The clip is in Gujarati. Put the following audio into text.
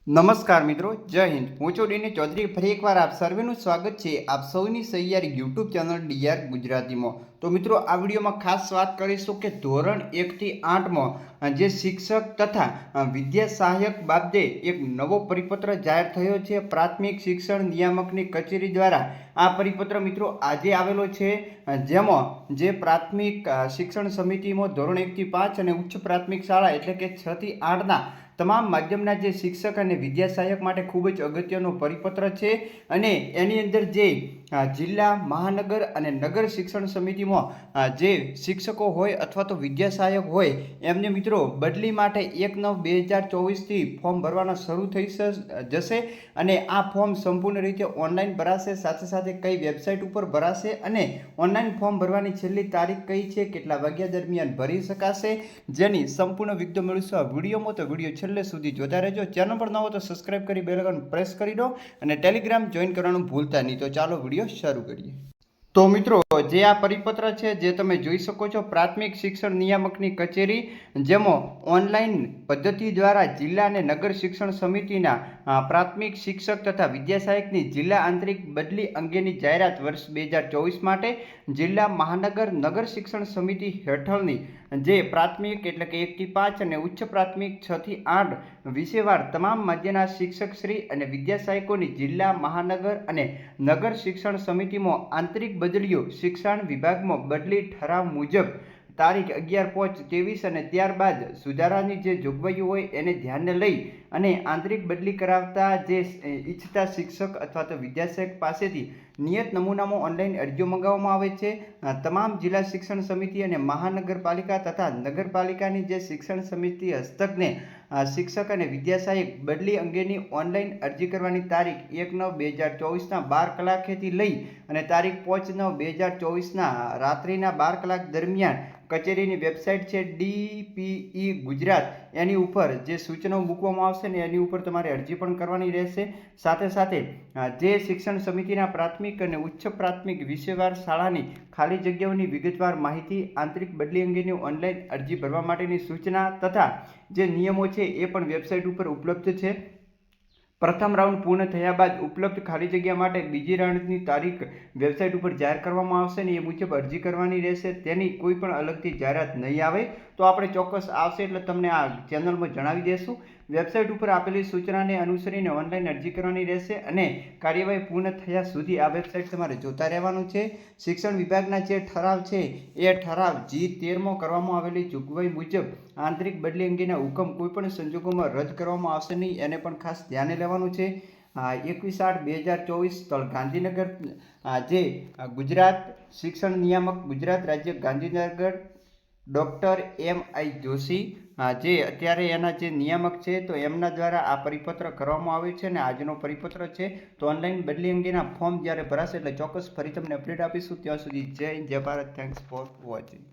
નમસ્કાર મિત્રો, જય હિન્દ। હું છું ડીની ચૌધરી। ફરી એકવાર આપ સર્વેનું સ્વાગત છે આપ સૌની સહિયારી યુટ્યુબ ચેનલ ડીઆર ગુજરાતીમાં। તો મિત્રો, આ વિડીયોમાં ખાસ વાત કરીશું કે ધોરણ 1 થી 8માં જે શિક્ષક તથા વિદ્યા સહાયક બાબતે એક નવો પરિપત્ર જાહેર થયો છે પ્રાથમિક શિક્ષણ નિયામકની કચેરી દ્વારા। આ પરિપત્ર મિત્રો આજે આવેલો છે, જેમાં જે પ્રાથમિક શિક્ષણ સમિતિમાં ધોરણ 1 થી 5 અને ઉચ્ચ પ્રાથમિક શાળા એટલે કે 6 થી 8ના તમામ માધ્યમના જે શિક્ષક અને વિદ્યા સહાયક માટે ખૂબ જ અગત્યનો પરિપત્ર છે। અને એની અંદર જે જિલ્લા, મહાનગર અને નગર શિક્ષણ સમિતિમાં જે શિક્ષકો હોય અથવા તો વિદ્યા સહાયક હોય એમને મિત્રો બદલી માટે 1/9/2024થી ફોર્મ ભરવાના શરૂ થઈ જશે। અને આ ફોર્મ સંપૂર્ણ રીતે ઓનલાઈન ભરાશે। સાથે સાથે કઈ વેબસાઇટ ઉપર ભરાશે અને ઓનલાઈન ફોર્મ ભરવાની છેલ્લી તારીખ કઈ છે, કેટલા વાગ્યા દરમિયાન ભરી શકાશે, જેની સંપૂર્ણ વિગતો મેળવીશું આ વિડીયોમાં। તો વિડીયો છેલ્લે સુધી જોતા રહેજો। ચેનલ પર ન હો તો સબસ્ક્રાઇબ કરી બેલ આઇકન પ્રેસ કરી દો અને ટેલિગ્રામ જોઈન કરવાનું ભૂલતા નહીં। તો ચાલો વિડીયો શરૂ કરીએ। તો મિત્રો, જે આ પરિપત્ર છે જે તમે જોઈ શકો છો પ્રાથમિક શિક્ષણ નિયામકની કચેરી, જેમાં ઓનલાઈન પદ્ધતિ દ્વારા જિલ્લા અને નગર શિક્ષણ સમિતિના પ્રાથમિક શિક્ષક તથા વિદ્યા સહાયકની જિલ્લા આંતરિક બદલી અંગેની જાહેરાત વર્ષ 2024 માટે જિલ્લા, મહાનગર, નગર શિક્ષણ સમિતિ હેઠળની જે પ્રાથમિક એટલે કે 1 થી 5 અને ઉચ્ચ પ્રાથમિક 6 થી 8 વિષયવાર તમામ માધ્યમના શિક્ષક શ્રી અને વિદ્યા સહાયકોની જિલ્લા, મહાનગર અને નગર શિક્ષણ સમિતિમાં આંતરિક બદલીઓ શિક્ષણ વિભાગમાં બદલી ઠરાવ મુજબ તારીખ 11/5/23 અને ત્યારબાદ સુધારાની જે જોગવાઈઓ હોય એને ધ્યાને લઈ અને આંતરિક બદલી કરાવતા જે ઈચ્છતા શિક્ષક અથવા તો વિદ્યા સહાયક પાસેથી નિયત નમૂનામાં ઓનલાઈન અરજીઓ મંગાવવામાં આવે છે। તમામ જિલ્લા શિક્ષણ સમિતિ અને મહાનગરપાલિકા તથા નગરપાલિકાની જે શિક્ષણ સમિતિ હસ્તકને શિક્ષક અને વિદ્યા સહાયક બદલી અંગેની ઓનલાઈન અરજી કરવાની તારીખ 1/9/2024ના 12 કલાકેથી લઈ અને તારીખ 5/9/2024ના રાત્રિના 12 કલાક દરમિયાન કચેરીની વેબસાઇટ છે DPE ગુજરાત, એની ઉપર જે સૂચનાઓ મૂકવામાં આવશે ને એની ઉપર તમારે અરજી પણ કરવાની રહેશે। સાથે સાથે જે શિક્ષણ સમિતિના પ્રાથમિક અને ઉચ્ચ પ્રાથમિક વિષયવાર શાળાની ખાલી જગ્યાઓની વિગતવાર માહિતી, આંતરિક બદલી અંગેની ઓનલાઈન અરજી ભરવા માટેની સૂચના તથા જે નિયમો છે એ પણ વેબસાઇટ ઉપર ઉપલબ્ધ છે। પ્રથમ રાઉન્ડ પૂર્ણ થયા બાદ ઉપલબ્ધ ખાલી જગ્યા માટે બીજી રાઉન્ડની તારીખ વેબસાઇટ ઉપર જાહેર કરવામાં આવશે ને એ મુજબ અરજી કરવાની રહેશે। તેની કોઈ પણ અલગથી જાહેરાત નહીં આવે, તો આપણે ચોક્કસ આવશે એટલે તમને આ ચેનલમાં જણાવી દઈશું। વેબસાઇટ ઉપર આપેલી સૂચનાને અનુસરીને ઓનલાઈન અરજી કરવાની રહેશે અને કાર્યવાહી પૂર્ણ થયા સુધી આ વેબસાઇટ તમારે જોતા રહેવાનું છે। શિક્ષણ વિભાગના જે ઠરાવ છે એ ઠરાવ G13માં કરવામાં આવેલી જોગવાઈ મુજબ આંતરિક બદલી અંગેના હુકમ કોઈપણ સંજોગોમાં રદ કરવામાં આવશે નહીં, એને પણ ખાસ ધ્યાને લેવાનું છે। 21/8/2024 સ્થળ ગાંધીનગર, જે ગુજરાત શિક્ષણ નિયામક, ગુજરાત રાજ્ય, ગાંધીનગર, ડૉક્ટર M.I. જોશી, જે અત્યારે એના જે નિયામક છે તો એમના દ્વારા આ પરિપત્ર કરવામાં આવ્યો છે અને આજનો પરિપત્ર છે। તો ઓનલાઈન બદલી અંગેના ફોર્મ જ્યારે ભરાશે એટલે ચોક્કસ ફરી તમને અપડેટ આપીશું। ત્યાં સુધી જય હિન્દ, જય ભારત। Thanks for watching.